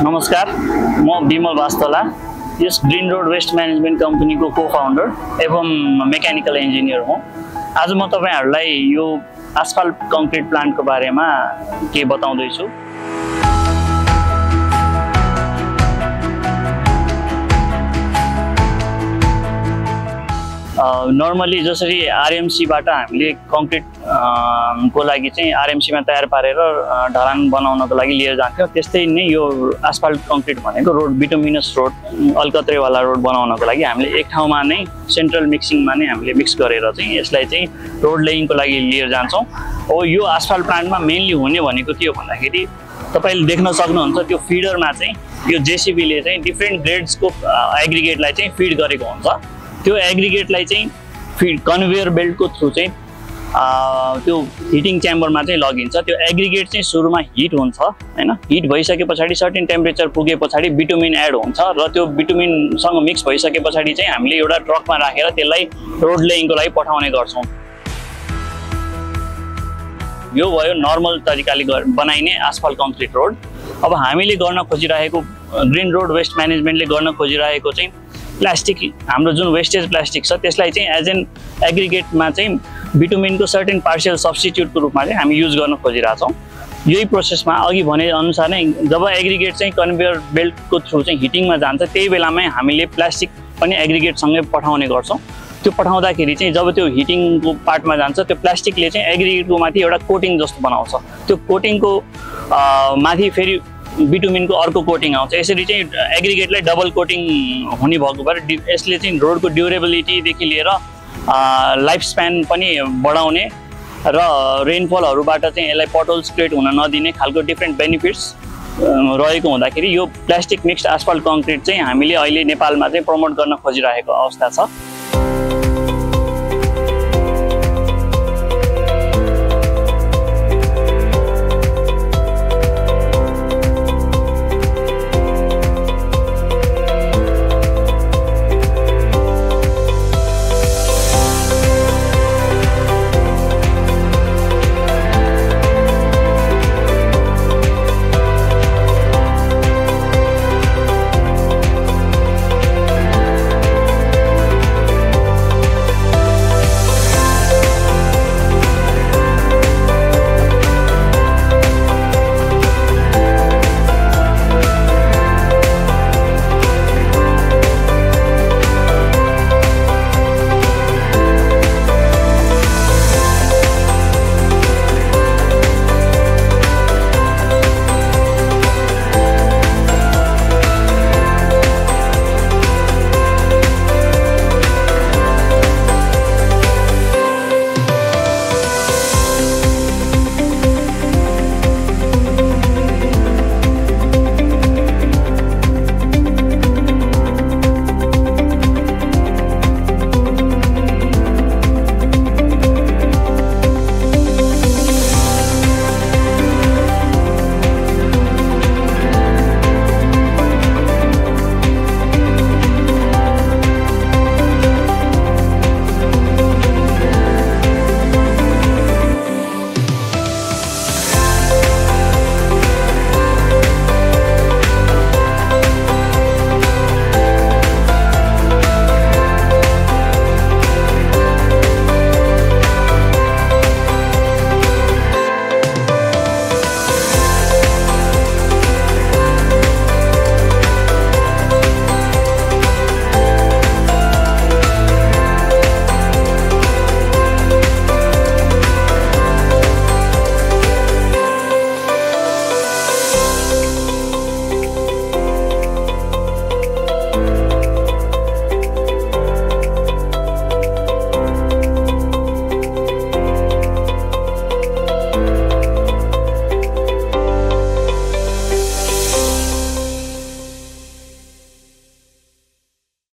नमस्कार, म विमल वास्तोला, यस green road West management कम्पनीको को-फाउन्डर एवं मेकानिकल इन्जिनियर हुँ। आज म तपाईहरुलाई यो आस्फाल्ट कङ्क्रिट प्लान्टको बारेमा के बताउँदै छु। नर्मली जसरी आरएमसी बाट हामीले कङ्क्रिट को लागि चाहिँ आरएमसी मा तयार पारेर ढलान बनाउनको लागि लिएर जान्थ्यौं, त्यस्तै नै यो आस्फाल्ट कङ्क्रिट भनेको रोड बिटुमिनस रोड अलकत्रे वाला रोड बनाउनको लागि हामीले एक ठाउँमा नै सेन्ट्रल मिक्सिङमा नै हामीले मिक्स गरेर चाहिँ यसलाई चाहिँ रोड लेइङको लागि लिएर जान्छौं। अब यो आस्फाल्ट प्लान्टमा मेनली हुने भनेको के हो भन्दाखेरि तपाईले देख्न सक्नुहुन्छ त्यो फिडरमा चाहिँ यो जेसीबीले चाहिँ डिफरेन्ट ग्रेड्सको एग्रिगेटलाई चाहिँ फिड गरेको हुन्छ। त्यो एग्रिगेटलाई चाहिँ फिड कन्भेयर बेल्टको थ्रु चाहिँ त्यो हिटिङ च्याम्बरमा चाहिँ लगिन्छ। त्यो एग्रिगेट चाहिँ सुरुमा हिट हुन्छ हैन, हिट भइसकेपछि सर्टेन टेम्परेचर पुगेपछि बिटुमिन एड हुन्छ र त्यो बिटुमिनसँग मिक्स भइसकेपछि चाहिँ हामीले एउटा ट्रकमा राखेर त्यसलाई रोड लेइङको लागि पठाउने गर्छौं। यो भयो नर्मल तरिकाले बनाइने आस्फाल्ट कङ्क्रिट रोड। अब हामीले गर्न खोजिरहेको ग्रीन रोड वेस्ट म्यानेजमेन्टले गर्न खोजिरहेको चाहिँ प्लास्टिक, हाम्रो जुन वेस्टेज प्लास्टिक छ त्यसलाई चाहिँ एज एन एग्रिगेटमा चाहिँ बिटुमिनको सर्टेन पार्शियल सब्स्टिट्युटको रूपमा चाहिँ हामी युज गर्न खोजिरहेछौँ। यही प्रोसेसमा अघि भने अनुसार नै जब एग्रिगेट चाहिँ कन्भेयर बेल्टको थ्रु चाहिँ हिटिङमा जान्छ त्यही बेलामै हामीले प्लास्टिक पनि एग्रिगेटसँगै पठाउने गर्छौँ। त्यो पठाउँदाखेरि चाहिँ जब त्यो हिटिङको पार्टमा जान्छ त्यो प्लास्टिकले चाहिँ एग्रिगेटको माथि एउटा कोटिङ जस्तो बनाउँछ। त्यो कोटिङको माथि फेरि बिटुमिनको अर्को कोटिङ आउँछ। यसरी चाहिँ एग्रिगेटलाई डबल कोटिङ हुने भएको भएर यसले चाहिँ रोडको ड्युरेबिलिटीदेखि लिएर लाइफ स्प्यान पनि बढाउने र रेनफलहरूबाट चाहिँ यसलाई पटहोल्स क्रिएट हुन नदिने खालको डिफ्रेन्ट बेनिफिट्स रहेको हुँदाखेरि यो प्लास्टिक मिक्स्ड आस्फाल्ट कङ्क्रिट चाहिँ हामीले अहिले नेपालमा चाहिँ प्रमोट गर्न खोजिरहेको अवस्था छ।